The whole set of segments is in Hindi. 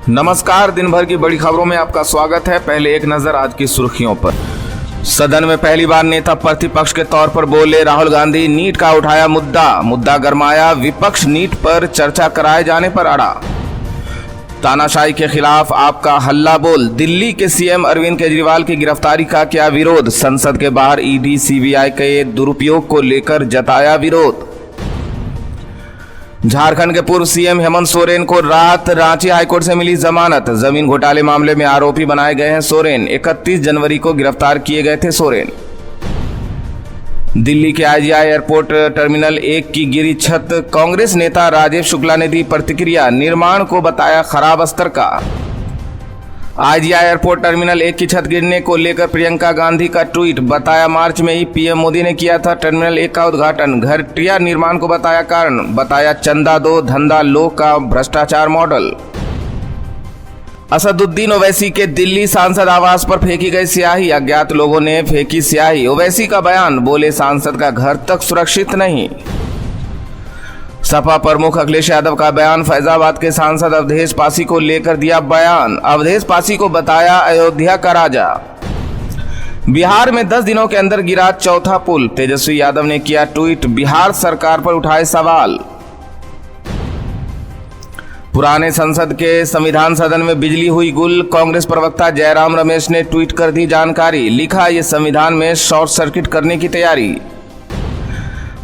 नमस्कार, दिन भर की बड़ी खबरों में आपका स्वागत है। पहले एक नजर आज की सुर्खियों पर। सदन में पहली बार नेता प्रतिपक्ष के तौर पर बोले राहुल गांधी। नीट का उठाया मुद्दा गरमाया। विपक्ष नीट पर चर्चा कराए जाने पर अड़ा। तानाशाही के खिलाफ आपका हल्ला बोल। दिल्ली के सीएम अरविंद केजरीवाल की गिरफ्तारी का क्या विरोध। संसद के बाहर ईडी सीबीआई के दुरुपयोग को लेकर जताया विरोध। झारखंड के पूर्व सीएम हेमंत सोरेन को रात रांची हाईकोर्ट से मिली जमानत। जमीन घोटाले मामले में आरोपी बनाए गए हैं सोरेन। 31 जनवरी को गिरफ्तार किए गए थे सोरेन। दिल्ली के आईजीआई एयरपोर्ट टर्मिनल 1 की गिरी छत। कांग्रेस नेता राजीव शुक्ला ने दी प्रतिक्रिया। निर्माण को बताया खराब स्तर का। आईजीआई एयरपोर्ट टर्मिनल 1 की छत गिरने को लेकर प्रियंका गांधी का ट्वीट। बताया मार्च में ही पीएम मोदी ने किया था टर्मिनल 1 का उद्घाटन। घटिया निर्माण को बताया कारण। बताया चंदा दो धंधा लो का भ्रष्टाचार मॉडल। असदुद्दीन ओवैसी के दिल्ली सांसद आवास पर फेंकी गई स्याही। अज्ञात लोगों ने फेंकी स्याही। ओवैसी का बयान। बोले सांसद का घर तक सुरक्षित नहीं। सपा प्रमुख अखिलेश यादव का बयान। फैजाबाद के सांसद अवधेश पासी को लेकर दिया बयान। अवधेश पासी को बताया अयोध्या का राजा। बिहार में 10 दिनों के अंदर गिरा चौथा पुल। तेजस्वी यादव ने किया ट्वीट। बिहार सरकार पर उठाए सवाल। पुराने संसद के संविधान सदन में बिजली हुई गुल। कांग्रेस प्रवक्ता जयराम रमेश ने ट्वीट कर दी जानकारी। लिखा ये संविधान में शॉर्ट सर्किट करने की तैयारी।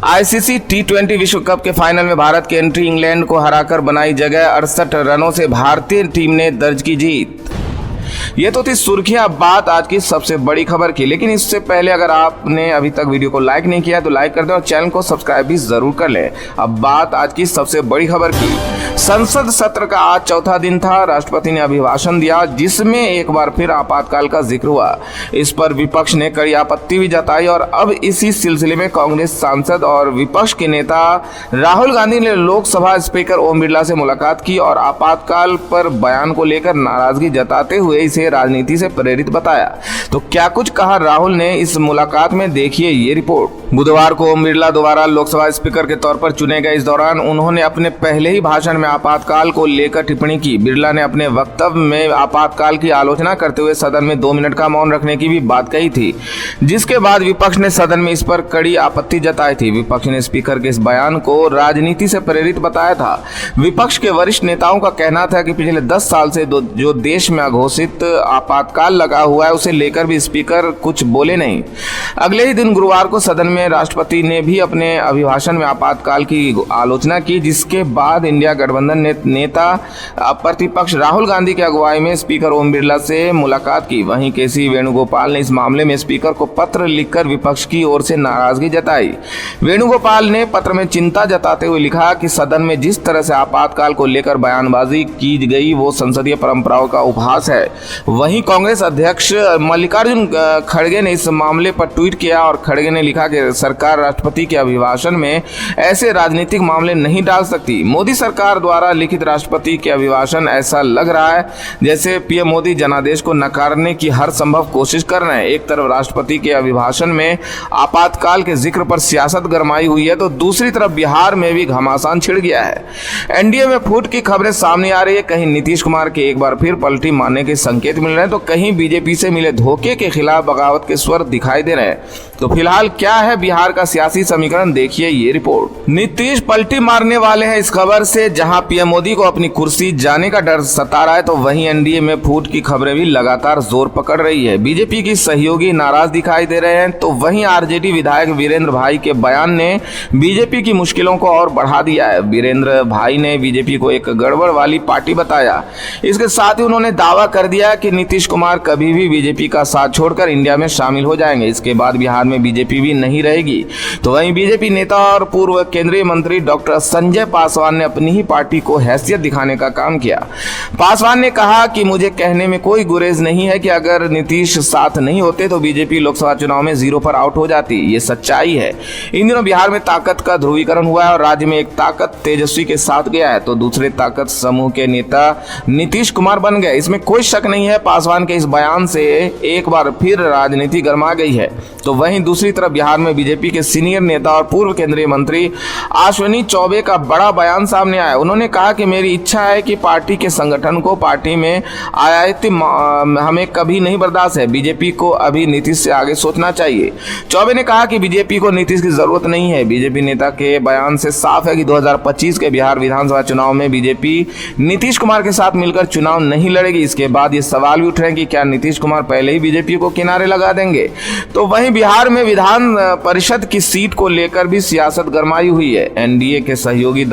आईसीसी T20 विश्व कप के फाइनल में भारत की एंट्री। इंग्लैंड को हराकर बनाई जगह। 68 रनों से भारतीय टीम ने दर्ज की जीत। ये तो थी सुर्खियां। बात आज की सबसे बड़ी खबर की, लेकिन इससे पहले अगर आपने अभी तक वीडियो को लाइक नहीं किया तो लाइक कर दें और चैनल को सब्सक्राइब भी जरूर कर लें। अब बात आज की सबसे बड़ी खबर की। संसद सत्र का आज चौथा दिन था। राष्ट्रपति ने अभिभाषण दिया जिसमें एक बार फिर आपातकाल का जिक्र हुआ। इस पर विपक्ष ने कड़ी आपत्ति भी जताई और अब इसी सिलसिले में कांग्रेस सांसद और विपक्ष के नेता राहुल गांधी ने लोकसभा स्पीकर ओम बिरला से मुलाकात की और आपातकाल पर बयान को लेकर नाराजगी जताते हुए इसे राजनीति से प्रेरित बताया। तो क्या कुछ कहा राहुल ने इस मुलाकात में, देखिए ये रिपोर्ट। बुधवार को ओम बिरला दोबारा लोकसभा स्पीकर के तौर पर चुने गए। इस दौरान उन्होंने अपने पहले ही भाषण में आपातकाल को लेकर टिप्पणी की। बिरला ने अपने वक्तव्य में आपातकाल की आलोचना करते हुए सदन में 2 मिनट का मौन रखने की भी बात कही थी, जिसके बाद विपक्ष ने सदन में इस पर कड़ी आपत्ति जताई थी। विपक्ष ने स्पीकर के इस बयान को राजनीति से प्रेरित बताया था। विपक्ष के वरिष्ठ नेताओं का कहना था कि पिछले 10 साल से जो देश में अघोषित आपातकाल लगा हुआ है उसे लेकर भी स्पीकर कुछ बोले नहीं। अगले ही दिन गुरुवार को सदन में राष्ट्रपति ने भी अपने अभिभाषण में आपातकाल की आलोचना की, जिसके बाद इंडिया गठबंधन नेता प्रतिपक्ष राहुल गांधी की अगुवाई में स्पीकर ओम बिरला से मुलाकात की। वहीं केसी वेणुगोपाल ने इस मामले में स्पीकर को पत्र लिखकर विपक्ष की ओर से नाराजगी जताई। वेणुगोपाल ने पत्र में चिंता जताते हुए लिखा कि सदन में जिस तरह से आपातकाल को लेकर बयानबाजी की गई वो संसदीय परंपराओं का उपहास है। वहीं कांग्रेस अध्यक्ष मल्लिकार्जुन खड़गे ने इस मामले पर ट्वीट किया और खड़गे ने लिखा कि सरकार राष्ट्रपति के अभिभाषण में ऐसे राजनीतिक मामले नहीं डाल सकती। मोदी सरकार द्वारा लिखित राष्ट्रपति के अभिभाषण ऐसा लग रहा है जैसे पीएम मोदी जनादेश को नकारने की हर संभव कोशिश कर रहे हैं। एक तरफ राष्ट्रपति के अभिभाषण में आपातकाल के जिक्र पर सियासत गरमाई हुई है तो दूसरी तरफ बिहार में भी घमासान छिड़ गया है। एनडीए में फूट की खबरें सामने आ रही है। कहीं नीतीश कुमार के एक बार फिर पलटी मारने के संकेत मिल रहे हैं तो कहीं बीजेपी से मिले धोखे के खिलाफ बगावत के स्वर दिखाई दे रहे हैं। तो फिलहाल क्या है बिहार का सियासी समीकरण, देखिए ये रिपोर्ट। नीतीश पलटी मारने वाले हैं इस खबर से। जहां पीएम मोदी को अपनी कुर्सी जाने का डर सता रहा है तो वहीं एनडीए में फूट की खबरें भी लगातार जोर पकड़ रही है। बीजेपी की सहयोगी नाराज दिखाई दे रहे हैं तो वहीं आरजेडी विधायक वीरेंद्र भाई के बयान ने बीजेपी की मुश्किलों को और बढ़ा दिया है। वीरेंद्र भाई ने बीजेपी को एक गड़बड़ वाली पार्टी बताया। इसके साथ ही उन्होंने दावा कर दिया कि नीतीश कुमार कभी भी बीजेपी का साथ छोड़कर इंडिया में शामिल हो जाएंगे। इसके बाद बिहार में बीजेपी भी नहीं रहेगी। तो वहीं बीजेपी नेता और पूर्व केंद्रीय मंत्री डॉक्टर संजय पासवान ने अपनी ही पार्टी को हैसियत दिखाने का काम किया। पासवान ने कहा कि मुझे कहने में कोई गुरेज नहीं है कि अगर नीतीश साथ नहीं होते तो बीजेपी लोकसभा चुनाव में 0 पर आउट हो जाती। ये सच्चाई है। इन दिनों बिहार में ताकत का ध्रुवीकरण हुआ है और राज्य में एक ताकत तेजस्वी के साथ गया है तो दूसरे ताकत समूह के नेता नीतीश कुमार बन गए। इसमें कोई शक नहीं है। पासवान के इस बयान से एक बार फिर राजनीति गर्मा गई है। तो वहीं वहीं दूसरी तरफ बिहार में बीजेपी के सीनियर नेता और पूर्व केंद्रीय मंत्री अश्विनी चौबे का बड़ा बयान सामने आया। उन्होंने कहा कि मेरी इच्छा है कि पार्टी के संगठन को पार्टी में आयातित हमें कभी नहीं बर्दाश्त है। बीजेपी को अभी नीतीश से आगे सोचना चाहिए। चौबे ने कहा कि बीजेपी को नीतीश की जरूरत नहीं है। बीजेपी नेता के बयान से साफ है कि 2025 के बिहार विधानसभा चुनाव में बीजेपी नीतीश कुमार के साथ मिलकर चुनाव नहीं लड़ेगी। इसके बाद ये सवाल भी उठ रहे हैं कि क्या नीतीश कुमार पहले ही बीजेपी को किनारे लगा देंगे। तो वहीं बिहार में विधान परिषद की सीट को लेकर भी सियासत गरमाई हुई है। एनडीए के सहयोगी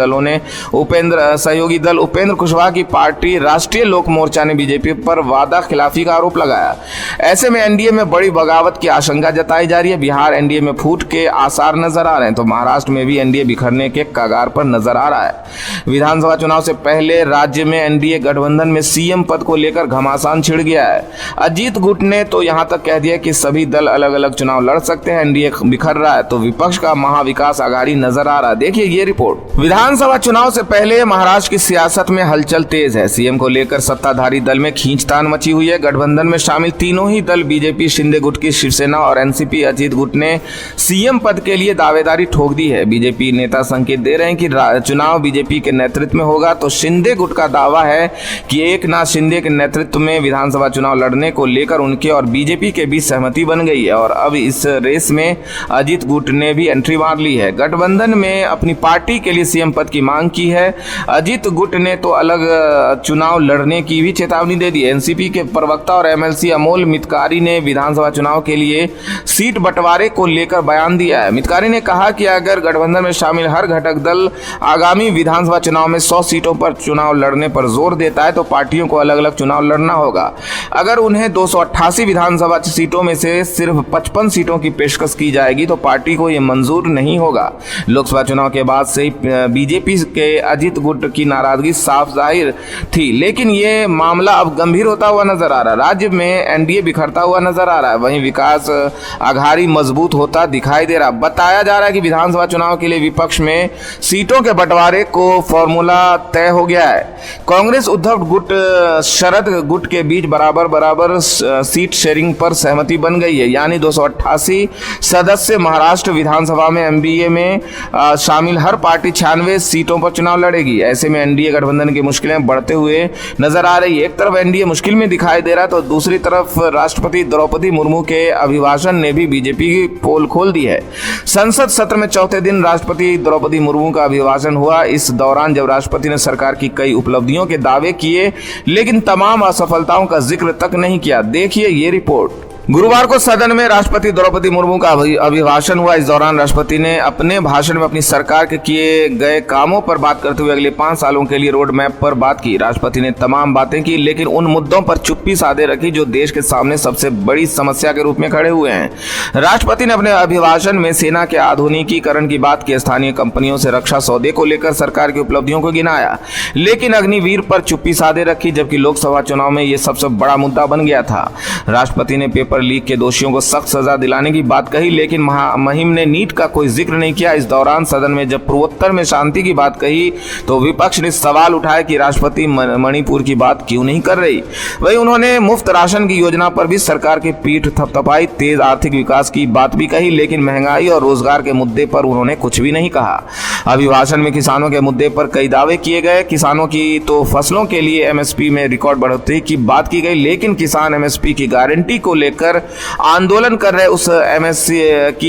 दल उपेंद्र कुशवाहा की पार्टी राष्ट्रीय लोक मोर्चा ने बीजेपी पर वादा खिलाफी का आरोप लगाया। ऐसे में एनडीए में बड़ी बगावत की आशंका जताई जा रही है। बिहार एनडीए में फूट के आसार नजर आ रहे हैं, तो महाराष्ट्र में भी एनडीए बिखरने के कगार पर नजर आ रहा है। विधानसभा चुनाव से पहले राज्य में एनडीए गठबंधन में सीएम पद को लेकर घमासान छिड़ गया है। अजीत गुट ने तो यहां तक कह दिया कि सभी दल अलग अलग चुनाव लड़ सकते हैं। एनडीए बिखर रहा है तो विपक्ष का महाविकास आघाड़ी नजर आ रहा है। देखिए ये रिपोर्ट। विधानसभा चुनाव से पहले महाराष्ट्र की सियासत में हलचल तेज है। सीएम को लेकर सत्ताधारी दल में खींचतान मची हुई है। गठबंधन में शामिल तीनों ही दल बीजेपी, शिंदे गुट की शिवसेना और एनसीपी अजीत गुट ने सीएम पद के लिए दावेदारी ठोक दी है। बीजेपी नेता संकेत दे रहे हैं कि चुनाव बीजेपी के नेतृत्व में होगा, तो शिंदे गुट का दावा है कि एकनाथ शिंदे के नेतृत्व में विधानसभा चुनाव लड़ने को लेकर उनके और बीजेपी के बीच सहमति बन गई है और अब इस रेस में अजीत गुट ने भी एंट्री मार ली है। गठबंधन में अपनी पार्टी के लिए सीएम पद की मांग की है। अजीत गुट ने तो अलग चुनाव लड़ने की भी चेतावनी दे दी। एनसीपी के प्रवक्ता और एमएलसी अमोल मितकारी ने विधानसभा चुनाव के लिए सीट बंटवारे को लेकर बयान दिया है। मितकारी ने कहा कि अगर गठबंधन में शामिल हर घटक दल आगामी विधानसभा चुनाव में 100 सीटों पर चुनाव लड़ने पर जोर देता है तो पार्टियों को अलग अलग चुनाव लड़ना होगा। अगर उन्हें 288 विधानसभा सीटों में से सिर्फ 55 सीटों की पेशकश की जाएगी तो पार्टी को यह मंजूर नहीं होगा। लोकसभा चुनाव के बाद से ही बीजेपी के अजीत गुट की नाराजगी साफ जाहिर थी, लेकिन ये मामला अब गंभीर होता हुआ नजर आ रहा है। राज्य में एनडीए बिखरता हुआ नजर आ रहा है, वहीं विकास आघाड़ी मजबूत होता दिखाई दे रहा। बताया जा रहा है कि विधानसभा चुनाव के लिए विपक्ष में सीटों के बंटवारे को फॉर्मूला तय हो गया है। कांग्रेस उद्धव गुट शरद गुट के बीच बराबर सीट शेयरिंग पर सहमति बन गई है, यानी 288 सदस्य महाराष्ट्र विधानसभा में एमबीए में शामिल हर पार्टी 96 सीटों पर चुनाव लड़ेगी। ऐसे में एनडीए गठबंधन की मुश्किलें बढ़ते हुए नजर आ रही है। एक तरफ एनडीए मुश्किल में दिखाई दे रहा है तो दूसरी तरफ राष्ट्रपति द्रौपदी मुर्मू के अभिभाषण ने भी बीजेपी की पोल खोल दी है। संसद सत्र में चौथे दिन राष्ट्रपति द्रौपदी मुर्मू का अभिभाषण हुआ। इस दौरान जब राष्ट्रपति ने सरकार की कई उपलब्धियों के दावे किए लेकिन तमाम असफलताओं का जिक्र तक नहीं किया। देखिए ये रिपोर्ट। गुरुवार को सदन में राष्ट्रपति द्रौपदी मुर्मू का अभिभाषण हुआ। इस दौरान राष्ट्रपति ने अपने भाषण में अपनी सरकार के किए गए कामों पर बात करते हुए अगले 5 सालों के लिए रोड मैप पर बात की। राष्ट्रपति ने तमाम बातें की लेकिन उन मुद्दों पर चुप्पी साधे रखी जो देश के सामने सबसे बड़ी समस्या के रूप में खड़े हुए हैं। राष्ट्रपति ने अपने अभिभाषण में सेना के आधुनिकीकरण की बात की, स्थानीय कंपनियों से रक्षा सौदे को लेकर सरकार की उपलब्धियों को गिनाया, लेकिन अग्निवीर पर चुप्पी साधे रखी, जबकि लोकसभा चुनाव में यह सबसे बड़ा मुद्दा बन गया था। राष्ट्रपति ने पेपर लीक के दोषियों को सख्त सजा दिलाने की बात कही, लेकिन मुहिम ने नीट का कोई जिक्र नहीं किया। इस दौरान सदन में जब पूर्वोत्तर में शांति की बात कही तो विपक्ष ने सवाल उठाया कि राष्ट्रपति मणिपुर की बात क्यों नहीं कर रही। वहीं उन्होंने मुफ्त राशन की योजना पर भी सरकार की पीठ थपथपाई, तेज आर्थिक विकास की बात भी कही, लेकिन महंगाई और रोजगार के मुद्दे पर उन्होंने कुछ भी नहीं कहा। अभिभाषण में किसानों के मुद्दे पर कई दावे किए गए। किसानों की तो फसलों के लिए एमएसपी में रिकॉर्ड बढ़ोतरी की बात की गई, लेकिन किसान एमएसपी की गारंटी को लेकर आंदोलन कर रहे उस एमएसपी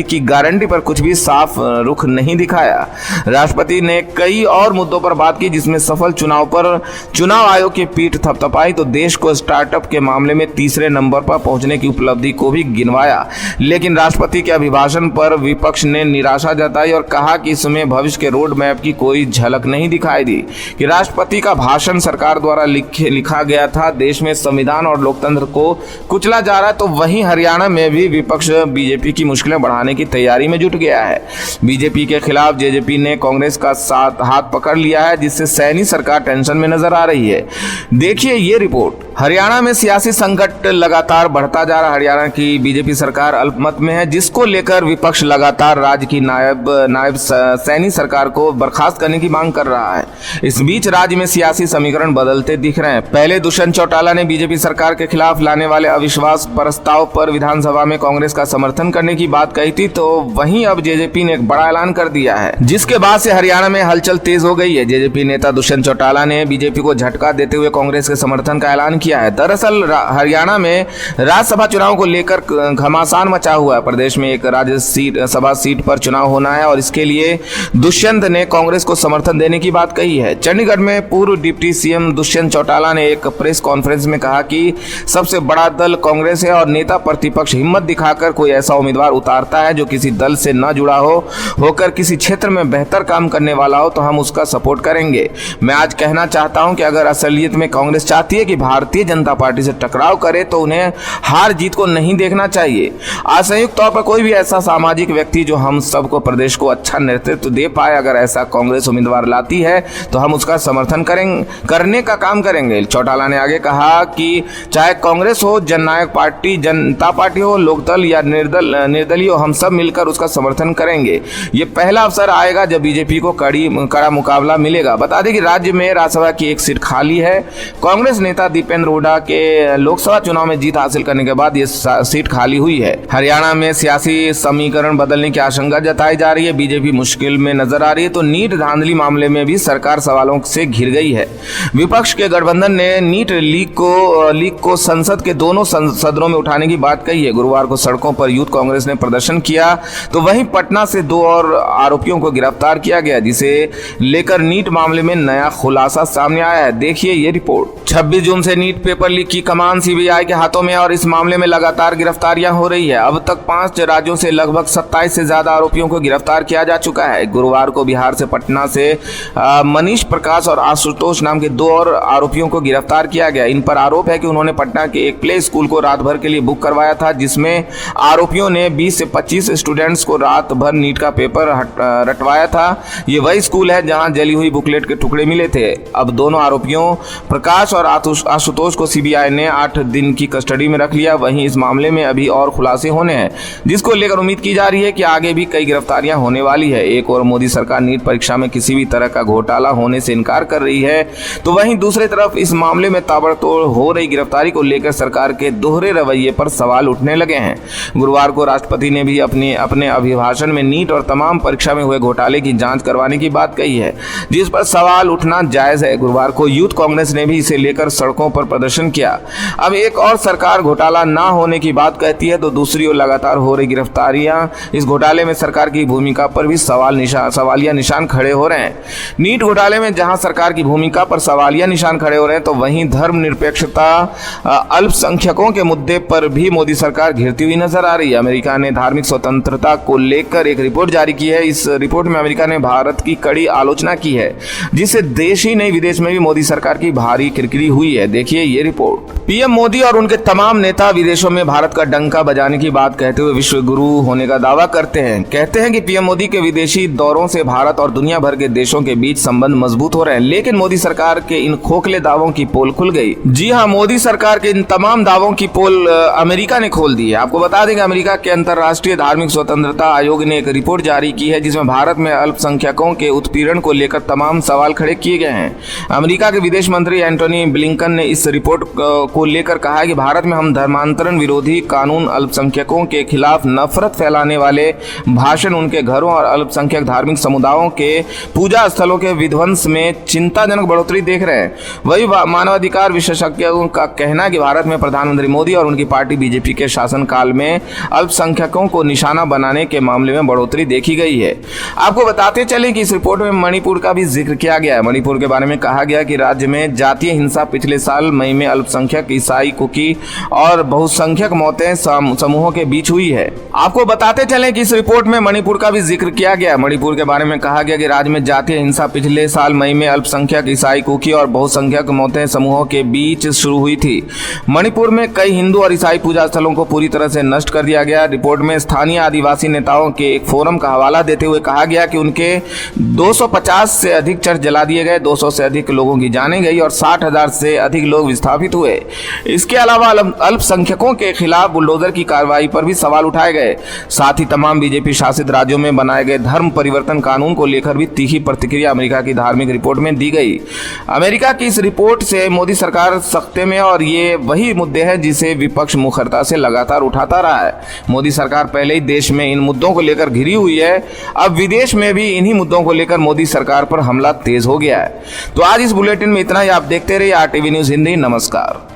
की गारंटी पर कुछ भी साफ रुख नहीं दिखाया। राष्ट्रपति ने कई और मुद्दों पर बात की जिसमें सफल चुनाव पर चुनाव आयोग की पीठ थपथपाई तो देश को स्टार्टअप के मामले में तीसरे नंबर पर पहुंचने की उपलब्धि को भी गिनवाया। लेकिन राष्ट्रपति के अभिभाषण पर विपक्ष ने निराशा जताई और कहा कि इसमें भविष्य के रोड मैप की कोई झलक नहीं दिखाई दी कि राष्ट्रपति का भाषण सरकार द्वारा लिखा गया था। देश में संविधान और लोकतंत्र को कुचला जा रहा है तो वहीं हरियाणा में भी विपक्ष बीजेपी की मुश्किलें बढ़ाने की तैयारी में जुट गया है। बीजेपी के खिलाफ जेजेपी ने कांग्रेस का साथ हाथ पकड़ लिया है जिससे सैनी सरकार टेंशन में नजर आ रही है। देखिए ये रिपोर्ट। हरियाणा में सियासी संकट लगातार बढ़ता जा रहा है। हरियाणा की बीजेपी सरकार अल्पमत में है, जिसको लेकर विपक्ष लगातार राज्य की नायब सैनी सरकार को बर्खास्त करने की मांग कर रहा है। इस बीच राज्य में सियासी समीकरण बदलते दिख रहे हैं। पहले दुष्यंत चौटाला ने बीजेपी सरकार के खिलाफ लाने वाले अविश्वास प्रस्ताव पर विधानसभा में कांग्रेस का समर्थन करने की बात कही थी, तो वहीं अब जेजेपी ने एक बड़ा ऐलान कर दिया है, जिसके बाद से हरियाणा में हलचल तेज हो गई है। जेजेपी नेता दुष्यंत चौटाला ने बीजेपी को झटका देते हुए कांग्रेस के समर्थन का ऐलान किया है। दरअसल हरियाणा में राज्यसभा चुनाव को लेकर घमासान मचा हुआ है। प्रदेश में एक राज्यसभा सीट पर चुनाव होना है और इसके लिए दुष्यंत ने कांग्रेस को समर्थन देने की बात कही है। चंडीगढ़ में पूर्व डिप्टी सीएम दुष्यंत चौटाला ने एक प्रेस कॉन्फ्रेंस में कहा कि सबसे बड़ा दल कांग्रेस है और नेता प्रतिपक्ष हिम्मत दिखाकर कोई ऐसा उम्मीदवार उतारता है जो किसी दल से न जुड़ा होकर किसी क्षेत्र में बेहतर काम करने वाला हो तो हम उसका सपोर्ट करेंगे। मैं आज कहना चाहता हूं कि अगर असलियत में कांग्रेस चाहती है कि भारतीय जनता पार्टी से टकराव करे तो उन्हें हार जीत को नहीं देखना चाहिए। आज संयुक्त तौर पर कोई भी ऐसा सामाजिक व्यक्ति जो हम सबको प्रदेश को अच्छा नेतृत्व दे पाए, अगर ऐसा कांग्रेस उम्मीदवार लाती है तो हम उसका समर्थन करने का काम करेंगे। चौटाला ने आगे कहा कि चाहे कांग्रेस हो, जननायक पार्टी, जनता पार्टी हो, लोकदल या निर्दलीय हो, हम सब मिलकर उसका समर्थन करेंगे। ये पहला अवसर आएगा जब बीजेपी को कड़ा मुकाबला मिलेगा। बता दें कि राज्य में राज्यसभा की एक सीट खाली है। कांग्रेस नेता दीपेंद्र हुड्डा के लोकसभा चुनाव में जीत हासिल करने के बाद ये सीट खाली हुई है। हरियाणा में सियासी समीकरण बदलने की आशंका जताई जा रही है। बीजेपी मुश्किल में नजर आ रही है तो नीट धांधली मामले में भी सरकार सवालों से घिर गई है। विपक्ष के गठबंधन ने नीट लीक को संसद के दोनों सदनों में उठाने की बात कही है। गुरुवार को सड़कों पर यूथ कांग्रेस ने प्रदर्शन किया तो वहीं पटना से 2 और आरोपियों को गिरफ्तार किया गया, जिसे लेकर नीट मामले में नया खुलासा सामने आया है। देखिए ये रिपोर्ट। 26 जून से नीट पेपर लीक की कमान सीबीआई के हाथों में और इस मामले में लगातार गिरफ्तारियां हो रही है। अब तक 5 राज्यों से लगभग 27 से ज्यादा आरोपियों को गिरफ्तार किया जा चुका है। गुरुवार को बिहार से पटना से मनीष प्रकाश और आशुतोष नाम के 2 और आरोपियों को गिरफ्तार किया गया। इन पर आरोप है कि उन्होंने पटना के एक प्ले स्कूल को रात भर के लिए बुक करवाया था, जिसमें आरोपियों ने 20 से 25 स्टूडेंट्स को रात भर नीट का पेपर रटवाया था। ये वही स्कूल है जहां जली हुई बुकलेट के टुकड़े मिले थे। अब दोनों आरोपियों प्रकाश और आशुतोष को सीबीआई ने 8 दिन की कस्टडी में रख लिया। वहीं इस मामले में अभी और खुलासे होने हैं, जिसको लेकर उम्मीद की जा रही है कि आगे भी कई गिरफ्तारियां होने वाली है। एक और मोदी सरकार नीट परीक्षा में किसी भी तरह का घोटाला होने से इनकार कर रही है, तो वहीं दूसरी तरफ इस मामले में ताबड़तोड़ हो रही गिरफ्तारी को लेकर सरकार के दोहरे रवैये पर सवाल उठने लगे हैं। गुरुवार को राष्ट्रपति ने भी अपने अभिभाषण में नीट और तमाम परीक्षा में हुए घोटाले की जांच करवाने की बात कही है, जिस पर सवाल उठना जायज है। गुरुवार को यूथ कांग्रेस ने भी इसे लेकर सड़कों पर प्रदर्शन किया। अब एक और सरकार घोटाला ना होने की बात कहती है तो दूसरी ओर लगातार हो रही गिरफ्तारियां इस घोटाले में सरकार की भूमिका पर भी सवालिया निशान खड़े हो रहे हैं। नीट घोटाले में जहां सरकार की भूमिका पर सवालिया निशान खड़े हो रहे हैं तो वहीं धर्मनिरपेक्षता, अल्पसंख्यकों के मुद्दे पर भी मोदी सरकार घिरती हुई नजर आ रही है। अमेरिका ने धार्मिक स्वतंत्रता को लेकर एक रिपोर्ट जारी की है। इस रिपोर्ट में अमेरिका ने भारत की कड़ी आलोचना की है, जिससे देश ही नहीं विदेश में भी मोदी सरकार की भारी किरकिरी हुई है। देखिए ये रिपोर्ट। पीएम मोदी और उनके तमाम नेता विदेशों में भारत का डंका बजाने की बात कहते हुए विश्व गुरु होने का दावा करते हैं। कहते हैं कि पीएम मोदी के विदेशी दौरों से भारत और दुनिया भर के देशों के बीच संबंध मजबूत हो रहे हैं, लेकिन मोदी सरकार के इन खोखले दावों की पोल खुल गई। जी हां, मोदी सरकार के इन तमाम दावों की पोल अमेरिका ने खोल दी है। आपको बता दें कि अमेरिका के अंतर्राष्ट्रीय धार्मिक स्वतंत्रता आयोग ने एक रिपोर्ट जारी की है, जिसमें भारत में अल्पसंख्यकों के उत्पीड़न को लेकर तमाम सवाल खड़े किए गए हैं। अमेरिका के विदेश मंत्री एंटोनी ब्लिंकन ने इस रिपोर्ट को लेकर कहा है कि भारत में हम धर्मांतरण विरोधी कानून, अल्पसंख्यकों के खिलाफ नफरत फैलाने वाले भाषण, उनके घरों और अल्पसंख्यक धार्मिक समुदायों के पूजा स्थलों के विध्वंस में चिंताजनक बढ़ोतरी देख रहे हैं। वही मानवाधिकार विशेषज्ञों का कहना है कि भारत में प्रधानमंत्री मोदी और उनकी पार्टी बीजेपी के शासनकाल में अल्पसंख्यकों को निशाना बनाने के मामले में बढ़ोतरी देखी गई है। आपको बताते चले कि इस रिपोर्ट में मणिपुर का भी जिक्र किया गया है। मणिपुर के बारे में कहा गया कि राज्य में जातीय हिंसा पिछले साल मई में अल्पसंख्यक, ईसाई, कुकी और बहुसंख्यक मौतें समूहों के बीच हुई है। आपको बताते चलें कि इस रिपोर्ट में मणिपुर का भी जिक्र किया गया है। मणिपुर के बारे में कहा गया कि राज्य में जातीय हिंसा पिछले साल मई में अल्पसंख्यक, ईसाई, कुकी और बहुसंख्यक मौतें समूहों के बीच शुरू हुई थी। मणिपुर में कई हिंदू और ईसाई पूजा स्थलों को पूरी तरह से नष्ट कर दिया गया। रिपोर्ट में स्थानीय आदिवासी नेताओं के एक फोरम का हवाला देते हुए कहा गया कि उनके 250 से अधिक चर्च जला दिए गए, 200 से अधिक लोगों की जानें गई और 60,000 से अधिक लोग विस्थापित हुए। इसके अलावा अल्पसंख्यकों के खिलाफ बुलडोजर की कार्रवाई पर भी सवाल उठाए गए। साथ ही तमाम बीजेपी शासित राज्यों में बनाए गए धर्म परिवर्तन कानून को लेकर भी तीखी प्रतिक्रिया अमेरिका की धार्मिक रिपोर्ट में दी गई। अमेरिका की इस रिपोर्ट से मोदी सरकार सख्ते में, और ये वही मुद्दे हैं जिसे विपक्ष मुखरता से लगातार उठाता रहा है। मोदी सरकार पहले ही देश में इन मुद्दों को लेकर घिरी हुई है, अब विदेश में भी इन्हीं मुद्दों को लेकर मोदी सरकार पर हमला तेज हो गया है। तो आज इस बुलेटिन में इतना ही। आप देखते रहिए RTV न्यूज़ हिंदी। नमस्कार।